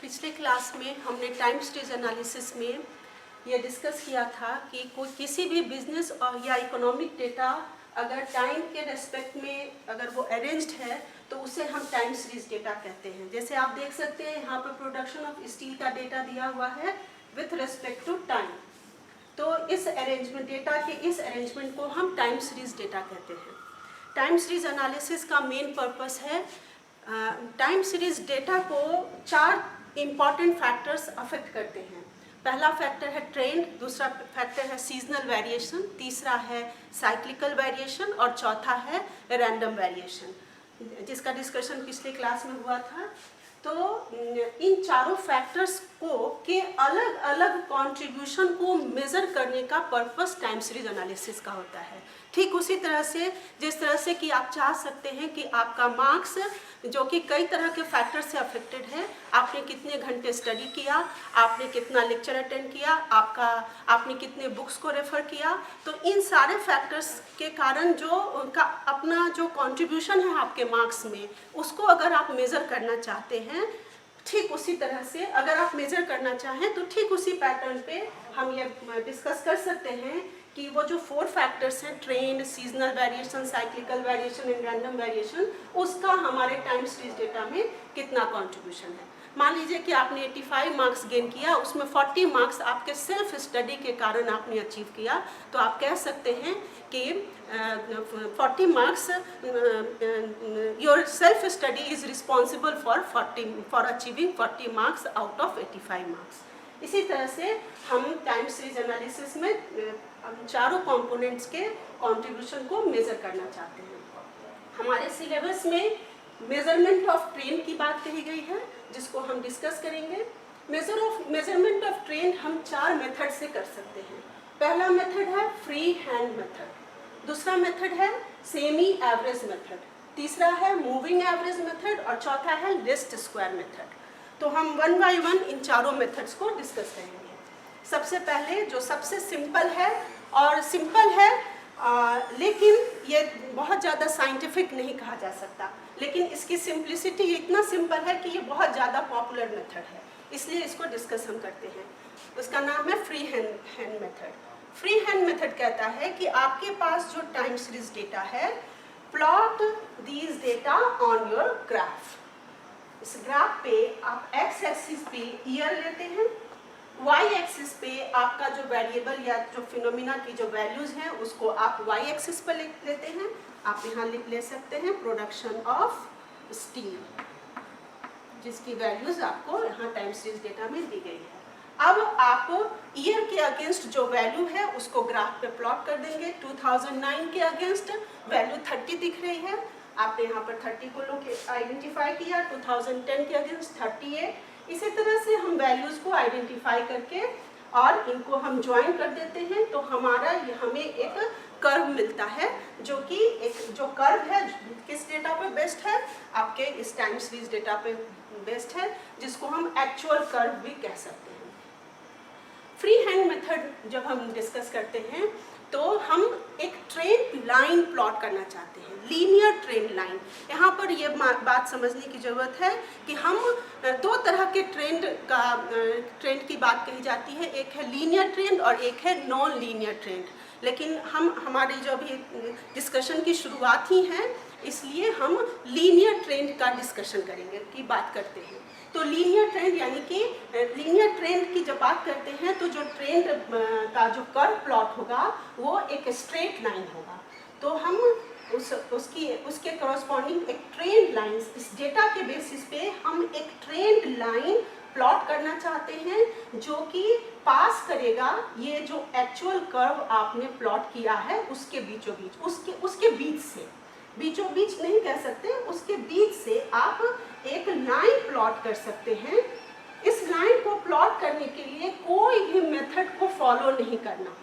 पिछले क्लास में हमने टाइम सीरीज एनालिसिस में ये डिस्कस किया था कि कोई किसी भी बिजनेस और या इकोनॉमिक डेटा अगर टाइम के रेस्पेक्ट में अगर वो अरेंज्ड है तो उसे हम टाइम सीरीज डेटा कहते हैं। जैसे आप देख सकते हैं यहाँ पर प्रोडक्शन ऑफ स्टील का डेटा दिया हुआ है विथ रेस्पेक्ट टू टाइम। तो इस अरेंजमेंट डेटा के इस अरेंजमेंट को हम टाइम सीरीज डेटा कहते हैं। टाइम सीरीज एनालिसिस का मेन पर्पस है टाइम सीरीज डेटा को 4 इम्पॉर्टेंट फैक्टर्स अफेक्ट करते हैं। पहला फैक्टर है ट्रेंड, दूसरा फैक्टर है सीजनल वेरिएशन, तीसरा है साइक्लिकल वेरिएशन और चौथा है रैंडम वेरिएशन, जिसका डिस्कशन पिछले क्लास में हुआ था। तो इन चारों फैक्टर्स को के अलग अलग कंट्रीब्यूशन को मेज़र करने का पर्पस टाइम सीरीज एनालिसिस का होता है। ठीक उसी तरह से जिस तरह से कि आप चाह सकते हैं कि आपका मार्क्स जो कि कई तरह के फैक्टर से अफेक्टेड है, आपने कितने घंटे स्टडी किया, आपने कितना लेक्चर अटेंड किया, आपने कितने बुक्स को रेफर किया, तो इन सारे फैक्टर्स के कारण जो उनका अपना जो कंट्रीब्यूशन है आपके मार्क्स में, उसको अगर आप मेज़र करना चाहते हैं, ठीक उसी तरह से अगर आप मेज़र करना चाहें तो ठीक उसी पैटर्न पे हम ये डिस्कस कर सकते हैं कि वो जो 4 फैक्टर्स हैं trend, seasonal variation, cyclical variation and random variation, उसका हमारे टाइम सीरीज डेटा में कितना कंट्रीब्यूशन है। मान लीजिए कि आपने 85 मार्क्स गेन किया, उसमें 40 मार्क्स आपके सेल्फ स्टडी के कारण आपने अचीव किया, तो आप कह सकते हैं कि 40 marks your self study is responsible for achieving 40 marks out of 85 marks. इसी तरह से हम टाइम सीरीज एनालिसिस में हम चारों कंपोनेंट्स के कंट्रीब्यूशन को मेज़र करना चाहते हैं। हमारे सिलेबस में मेजरमेंट ऑफ ट्रेंड की बात कही गई है, जिसको हम डिस्कस करेंगे। मेजरमेंट ऑफ ट्रेंड हम 4 मेथड से कर सकते हैं। पहला मेथड है फ्री हैंड मेथड, दूसरा मेथड है सेमी एवरेज मेथड, तीसरा है मूविंग एवरेज मेथड और चौथा है लिस्ट स्क्वायर मेथड। तो हम 1 बाय 1 इन चारों मेथड्स को डिस्कस करेंगे। सबसे पहले जो सबसे सिंपल है और सिंपल है लेकिन ये बहुत ज़्यादा साइंटिफिक नहीं कहा जा सकता, लेकिन इसकी सिंप्लिसिटी इतना सिंपल है कि ये बहुत ज़्यादा पॉपुलर मेथड है, इसलिए इसको डिस्कस हम करते हैं। उसका नाम है free hand method. Free hand method कहता है कि आपके पास जो टाइम सीरीज डेटा है, plot these data on your graph. इस ग्राफ पे आप एक्स एक्सिस पे ईयर लेते हैं, वाई एक्सिस पे आपका जो वेरिएबल या जो फिनोमिना की जो वैल्यूज हैं उसको आप वाई एक्सिस पर लेते हैं। आप यहाँ ले सकते हैं प्रोडक्शन ऑफ स्टील, जिसकी वैल्यूज आपको यहाँ टाइम सीरीज डेटा में दी गई है। अब आप ईयर के अगेंस्ट जो वैल्यू है उसको ग्राफ पे प्लॉट कर देंगे। 2009 के अगेंस्ट वैल्यू 30 दिख रही है, आपने यहाँ पर 30 को आइडेंटिफाई किया, 2010 के अगेंस्ट 38। इसी तरह से हम वैल्यूज़ को आइडेंटिफाई करके और इनको हम ज्वाइन कर देते हैं, तो हमें एक कर्व मिलता है, जो कि एक जो कर्व है किस डेटा पे बेस्ड है, आपके इस टाइम सीरीज डेटा पे बेस्ड है, जिसको हम एक्चुअल कर्व भी कह सकते हैं। फ्री हैंड मेथड जब हम डिस्कस करते हैं तो हम एक ट्रेंड लाइन प्लॉट करना चाहते हैं, लीनियर ट्रेंड लाइन। यहाँ पर ये बात समझने की ज़रूरत है कि हम 2 तरह के ट्रेंड की बात कही जाती है, एक है लीनियर ट्रेंड और एक है नॉन लीनियर ट्रेंड। लेकिन हमारी जो भी डिस्कशन की शुरुआत ही है, इसलिए हम लीनियर ट्रेंड का डिस्कशन करेंगे की बात करते हैं। तो लीनियर ट्रेंड यानी कि लीनियर ट्रेंड की जब बात करते हैं तो जो ट्रेंड का जो कर्व प्लॉट होगा वो एक स्ट्रेट लाइन होगा। तो हम उसके कॉरस्पॉन्डिंग एक ट्रेंड लाइन, इस डेटा के बेसिस पे हम एक ट्रेंड लाइन प्लॉट करना चाहते हैं, जो कि पास करेगा ये जो एक्चुअल कर्व आपने प्लॉट किया है उसके बीचों बीच, उसके बीच से, बीचों बीच नहीं कह सकते, उसके बीच से आप एक लाइन प्लॉट कर सकते हैं। इस लाइन को प्लॉट करने के लिए कोई भी मेथड को फॉलो नहीं करना।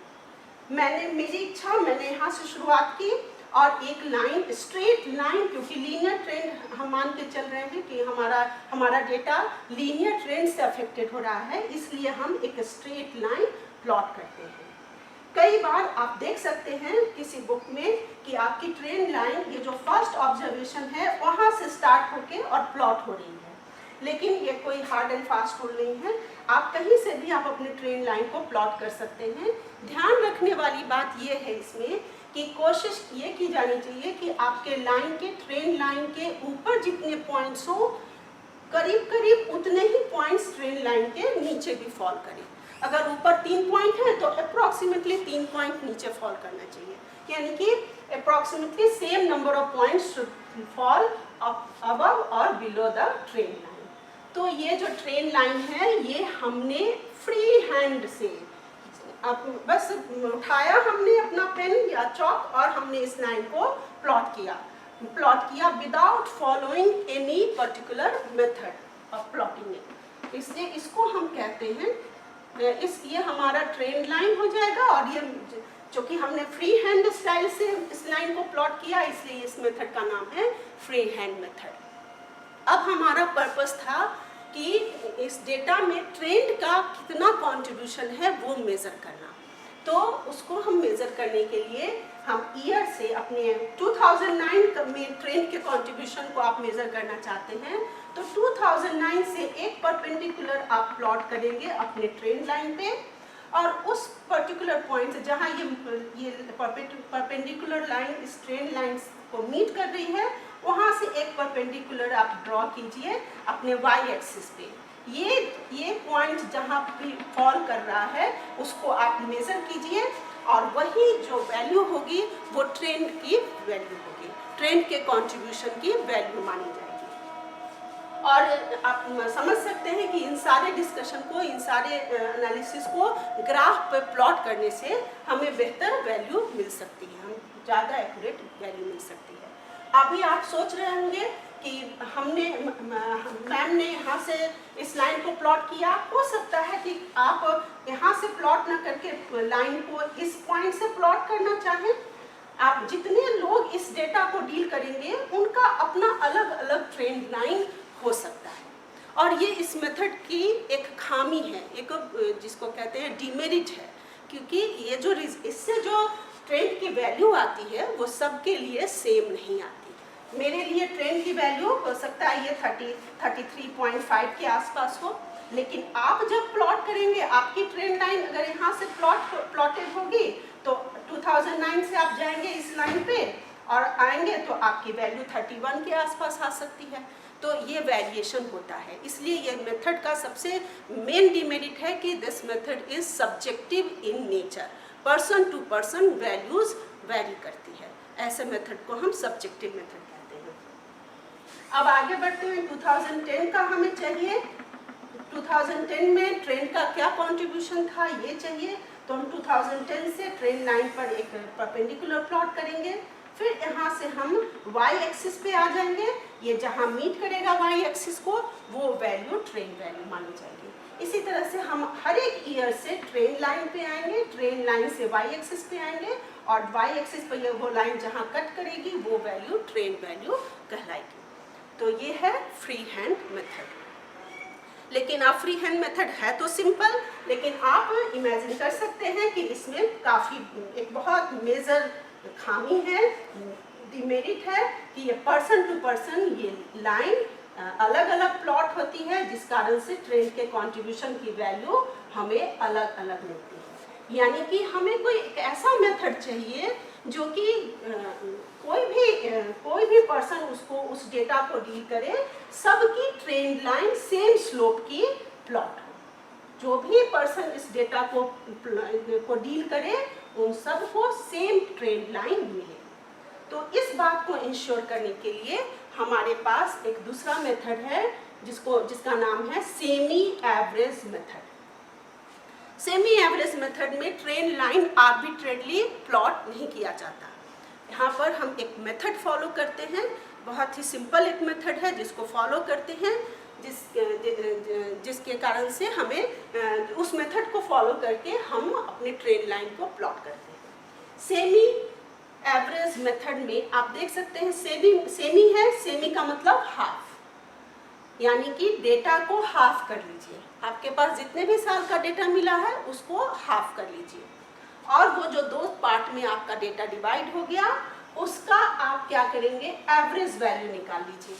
मेरी इच्छा, मैंने यहाँ से शुरुआत की और एक लाइन, स्ट्रेट लाइन, क्योंकि लीनियर ट्रेंड हम मान के चल रहे हैं कि हमारा डेटा लीनियर ट्रेंड से अफेक्टेड हो रहा है, इसलिए हम एक स्ट्रेट लाइन प्लॉट करते हैं। कई बार आप देख सकते हैं किसी बुक में कि आपकी ट्रेंड लाइन, ये जो फर्स्ट ऑब्जर्वेशन है वहाँ से स्टार्ट होके और प्लॉट हो रही है। लेकिन ये कोई हार्ड एंड फास्ट रूल नहीं है, आप कहीं से भी आप अपने ट्रेन लाइन को प्लॉट कर सकते हैं। ध्यान रखने वाली बात ये है इसमें कि कोशिश ये की जानी चाहिए कि आपके लाइन के ट्रेन लाइन के ऊपर जितने पॉइंट्स हो, करीब करीब उतने ही पॉइंट्स ट्रेन लाइन के नीचे भी फॉल करें। अगर ऊपर 3 पॉइंट है तो अप्रॉक्सीमेटली 3 पॉइंट नीचे फॉल करना चाहिए, यानी कि approximately same number of points should fall above और बिलो द ट्रेन लाइन। तो ये जो ट्रेन लाइन है ये हमने फ्री हैंड से अब बस उठाया हमने अपना पेन या चॉक और हमने इस लाइन को प्लॉट किया without following any particular method of plotting it. इसलिए इसको हम कहते हैं ये हमारा ट्रेन लाइन हो जाएगा। और ये चूँकि हमने फ्री हैंड स्टाइल से इस लाइन को प्लॉट किया इसलिए इस मेथड का नाम है फ्री हैंड मेथड। अब हमारा पर्पस था कि इस डेटा में ट्रेंड का कितना कंट्रीब्यूशन है वो मेज़र करना। तो उसको हम मेज़र करने के लिए हम ईयर से अपने 2009 में ट्रेंड के कंट्रीब्यूशन को आप मेज़र करना चाहते हैं तो 2009 से एक परपेंडिकुलर आप प्लॉट करेंगे अपने ट्रेंड लाइन पे, और उस पर्टिकुलर पॉइंट से जहाँ ये परपेंडिकुलर लाइन इस ट्रेंड लाइन को मीट कर रही है वहाँ से एक परपेंडिकुलर आप ड्रॉ कीजिए अपने वाई एक्सिस पे। ये पॉइंट जहाँ भी फॉल कर रहा है उसको आप मेज़र कीजिए और वही जो वैल्यू होगी वो ट्रेंड की वैल्यू होगी, ट्रेंड के कंट्रीब्यूशन की वैल्यू मानी जाएगी। और आप समझ सकते हैं कि इन सारे डिस्कशन को, इन सारे एनालिसिस को ग्राफ पे प्लॉट करने से हमें बेहतर वैल्यू मिल सकती है, हम ज़्यादा एक्यूरेट वैल्यू मिल सकती है। अभी आप सोच रहे होंगे कि मैम ने यहाँ से इस लाइन को प्लॉट किया, हो सकता है कि आप यहाँ से प्लॉट ना करके लाइन को इस पॉइंट से प्लॉट करना चाहें। आप जितने लोग इस डेटा को डील करेंगे उनका अपना अलग अलग ट्रेंड लाइन हो सकता है, और ये इस मेथड की एक खामी है, एक जिसको कहते हैं डिमेरिट है, क्योंकि ये जो इससे जो ट्रेंड की वैल्यू आती है वो सबके लिए सेम नहीं आती। मेरे लिए ट्रेंड की वैल्यू हो सकता है ये 33.5 के आसपास हो, लेकिन आप जब प्लॉट करेंगे आपकी ट्रेंड लाइन अगर यहाँ से प्लॉटेड होगी तो 2009 से आप जाएंगे इस लाइन पे और आएंगे तो आपकी वैल्यू 31 के आसपास आ सकती है। तो ये वेरिएशन होता है, इसलिए ये मेथड का सबसे मेन डिमेरिट है कि this method is subjective in nature, person to person values vary करती है, ऐसे मेथड को हम सब्जेक्टिव मेथड कहते हैं। अब आगे बढ़ते हैं, 2010 का हमें चाहिए, 2010 में ट्रेंड का क्या कंट्रीब्यूशन था ये चाहिए, तो हम 2010 से ट्रेंड लाइन पर एक परपेंडिकुलर प्लॉट करेंगे, फिर यहाँ से हम वाई एक्सिस पे आ जाएंगे, ये जहाँ मीट करेगा वाई एक्सिस को वो वैल्यू ट्रेंड वैल्यू मानी जाएगी। इसी तरह से हम हर एक ईयर से ट्रेंड लाइन पे आएंगे, ट्रेंड लाइन से वाई एक्सिस पे आएंगे और वाई एक्सिस पर ये वो लाइन जहाँ कट करेगी वो वैल्यू ट्रेंड वैल्यू कहलाएगी। तो ये है फ्री हैंड मेथड। लेकिन आप फ्री हैंड मेथड है तो सिंपल, लेकिन आप इमेजिन कर सकते हैं कि इसमें काफ़ी एक बहुत मेजर खामी है, डिमेरिट है कि ये पर्सन टू पर्सन ये लाइन अलग अलग प्लॉट होती है, जिस कारण से ट्रेंड के कंट्रीब्यूशन की वैल्यू हमें अलग अलग मिलती है। यानी कि हमें कोई एक ऐसा मेथड चाहिए जो कि कोई भी पर्सन उसको उस डेटा को डील करे, सबकी ट्रेंड लाइन सेम स्लोप की प्लॉट हो। जो भी पर्सन इस डेटा को डील करे उन सबको सेम ट्रेंड लाइन मिले। तो इस बात को इंश्योर करने के लिए हमारे पास एक दूसरा मेथड है जिसका नाम है semi average method. Semi average method में ट्रेंड लाइन आर्बिट्रेरली प्लॉट नहीं किया जाता। यहाँ पर हम एक मेथड फॉलो करते हैं, बहुत ही सिंपल एक मेथड है जिसको फॉलो करते हैं, जिसके कारण से हमें उस मेथड को फॉलो करके हम अपने ट्रेंड लाइन को प्लॉट करते हैं। सेमी एवरेज मेथड में आप देख सकते हैं सेमी है, सेमी का मतलब हाफ, यानी कि डेटा को हाफ कर लीजिए। आपके पास जितने भी साल का डेटा मिला है उसको हाफ कर लीजिए, और वो जो 2 पार्ट में आपका डेटा डिवाइड हो गया उसका आप क्या करेंगे, एवरेज वैल्यू निकाल लीजिए।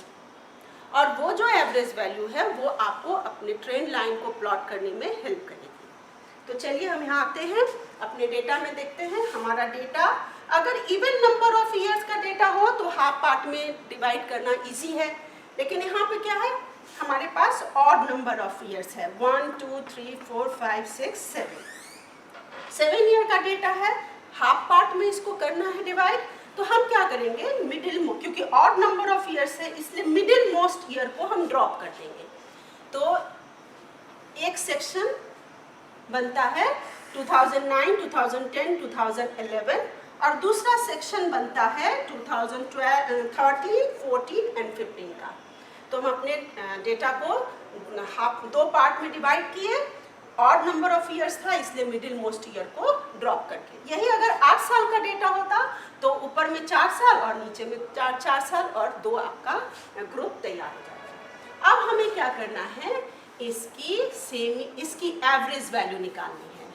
और वो जो एवरेज वैल्यू है वो आपको अपने ट्रेंड लाइन को प्लॉट करने में हेल्प करेगी। तो चलिए हम यहाँ आते हैं, अपने डेटा में देखते हैं। हमारा डेटा अगर इवन नंबर ऑफ ईयर्स का डेटा हो तो हाफ पार्ट में डिवाइड करना इजी है, लेकिन यहाँ पे क्या है, हमारे पास ऑड नंबर ऑफ ईयर्स है, 1 2 3 4 5 6 7 ईयर का डेटा है, हाफ पार्ट में इसको करना है डिवाइड। तो हम क्या करेंगे, मिडिल, क्योंकि ऑड नंबर ऑफ ईयर्स है इसलिए मिडिल मोस्ट ईयर को हम ड्रॉप कर देंगे। तो एक सेक्शन बनता है 2009, 2010, 2011 और दूसरा सेक्शन बनता है 2012, 13, 14 एंड 15 का। तो हम अपने डेटा को दो पार्ट में डिवाइड किए, ऑड नंबर ऑफ ईयर्स था इसलिए मिडिल मोस्ट ईयर को ड्रॉप करके। यही अगर 8 साल का डेटा होता तो ऊपर में 4 साल और नीचे में 4 साल और 2 आपका ग्रुप तैयार हो जाता है। अब हमें क्या करना है, इसकी एवरेज वैल्यू निकालनी है।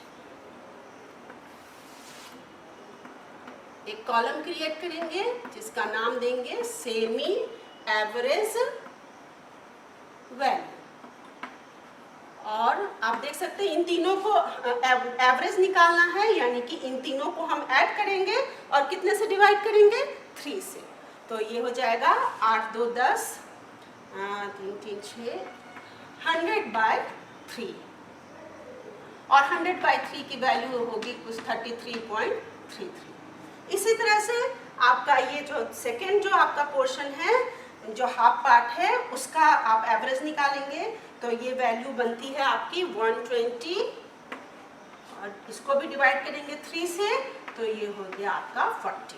एक कॉलम क्रिएट करेंगे जिसका नाम देंगे सेमी एवरेज वैल्यू, और आप देख सकते हैं इन तीनों को एवरेज निकालना है, यानी कि इन तीनों को हम ऐड करेंगे और कितने से डिवाइड करेंगे, 3 से। तो ये हो जाएगा 8 2 10, 3 3 6, 100/3 और 100/3 की वैल्यू होगी कुछ 33.33। इसी तरह से आपका ये जो सेकेंड जो आपका पोर्शन है, जो हाफ पार्ट है, उसका आप एवरेज निकालेंगे तो ये वैल्यू बनती है आपकी 120 और इसको भी डिवाइड करेंगे 3 से तो ये हो गया आपका 40।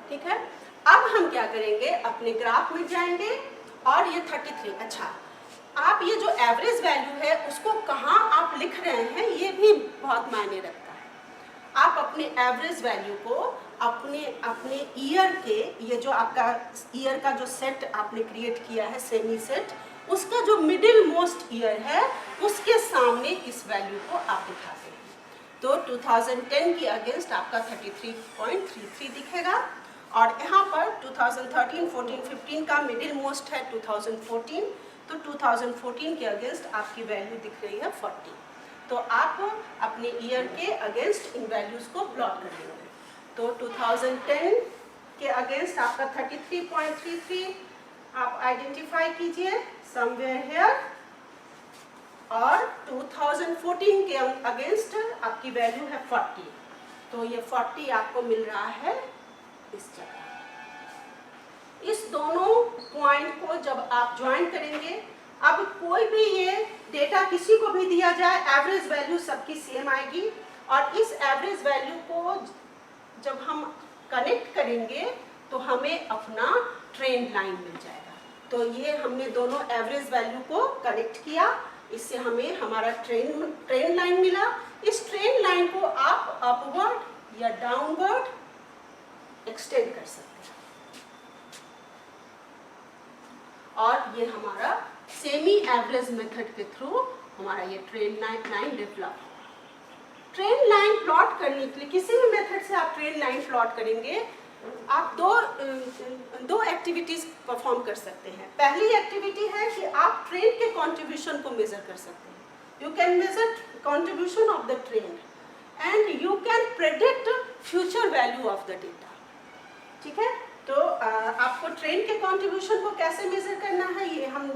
ठीक है, अब हम क्या करेंगे, अपने ग्राफ में जाएंगे और ये 33, अच्छा आप ये जो एवरेज वैल्यू है उसको कहाँ आप लिख रहे हैं ये भी बहुत मायने रखता है। आप अपने एवरेज वैल्यू को अपने ईयर के, ये जो आपका ईयर का जो सेट आपने क्रिएट किया है सेमी सेट, उसका जो मिडिल मोस्ट ईयर है उसके सामने इस वैल्यू को आप दिखाते हैं। तो 2010 की अगेंस्ट आपका 33.33 दिखेगा और यहाँ पर 2013, 14, 15 का मिडिल मोस्ट है 2014, तो 2014 के अगेंस्ट आपकी वैल्यू दिख रही है 40। तो आप अपने ईयर के अगेंस्ट इन वैल्यूज को प्लॉट कर देंगे। तो 2010 के अगेंस्ट आपका 33.33 आप आइडेंटिफाई कीजिए समवेयर हियर, और 2014 के अगेंस्ट आपकी वैल्यू है 40, तो ये 40 आपको मिल रहा है इस जगह। इस दोनों पॉइंट को जब आप ज्वाइन करेंगे, अब कोई भी ये डेटा किसी को भी दिया जाए एवरेज वैल्यू सबकी सेम आएगी, और इस एवरेज वैल्यू को जब हम कनेक्ट करेंगे तो हमें अपना ट्रेंड लाइन मिल जाएगा। तो ये हमने दोनों एवरेज वैल्यू को कनेक्ट किया, इससे हमें हमारा ट्रेंड लाइन मिला। इस ट्रेंड लाइन को आप अपवर्ड या डाउनवर्ड एक्सटेंड कर सकते हैं, और ये हमारा सेमी एवरेज मेथड के थ्रू हमारा ये trend line develop. Trend line plot करने के लिए किसी भी मेथड से आप ट्रेंड लाइन प्लॉट करेंगे, आप दो एक्टिविटीज परफॉर्म कर सकते हैं। पहली एक्टिविटी है कि आप ट्रेंड के कंट्रीब्यूशन को मेजर कर सकते हैं। You can measure contribution of the trend and you can predict future value of the data. ठीक है, तो आपको ट्रेंड के कंट्रीब्यूशन को कैसे मेजर करना है ये हम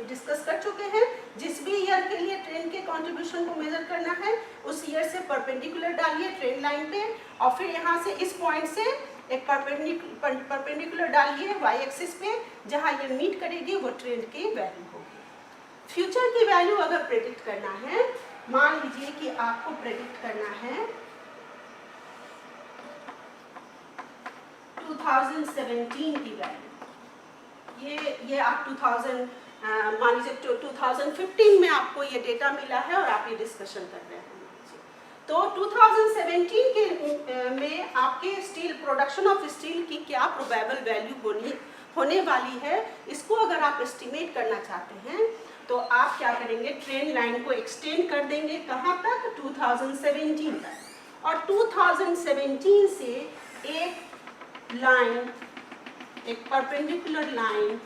डिस्कस कर चुके हैं। जिस भी ईयर के लिए ट्रेंड के कंट्रीब्यूशन को मेजर करना है उस ईयर से परपेंडिकुलर डालिए ट्रेंड लाइन पे, और फिर यहाँ से इस पॉइंट से एक परपेंडिकुलर डालिए वाई एक्सिस पे, जहाँ ये मीट करेगी वो ट्रेंड की वैल्यू होगी। फ्यूचर की वैल्यू अगर प्रेडिक्ट करना है, मान लीजिए कि आपको प्रेडिक्ट करना है 2017 की वैल्यू, ये आप मान लीजिए 2015 में आपको ये डेटा मिला है और आप ये डिस्कशन कर रहे हैं। तो 2017 के में आपके स्टील प्रोडक्शन ऑफ स्टील की क्या प्रोबेबल वैल्यू होने वाली है, इसको अगर आप एस्टिमेट करना चाहते हैं तो आप क्या करेंगे, ट्रेंड लाइन को एक्सटेंड कर देंगे कहाँ तक, 2017 तक, और 2017 से एक लाइन एक परपेंडिकुलर लाइन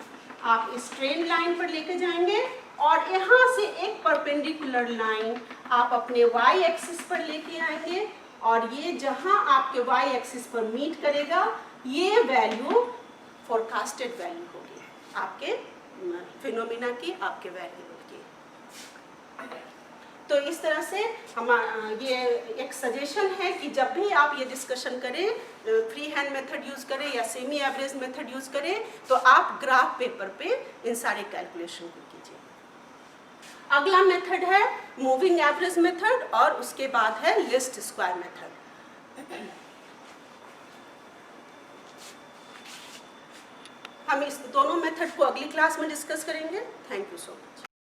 आप इस ट्रेन लाइन पर लेके जाएंगे और यहाँ से एक परपेंडिकुलर लाइन आप अपने y एक्सिस पर लेके आएंगे और ये जहाँ आपके y एक्सिस पर मीट करेगा ये वैल्यू फोरकास्टेड वैल्यू होगी आपके फिनोमिना की, आपके वेरिएबल की। तो इस तरह से हम ये एक सजेशन है कि जब भी आप ये डिस्कशन करें, फ्री हैंड मेथड यूज़ करें या सेमी एवरेज मेथड यूज़ करें, तो आप ग्राफ पेपर पे इन सारे कैलकुलेशन को कीजिए। अगला मेथड है मूविंग एवरेज मेथड और उसके बाद है लिस्ट स्क्वायर मेथड। हम इस दोनों मेथड को अगली क्लास में डिस्कस करेंगे। Thank you so much.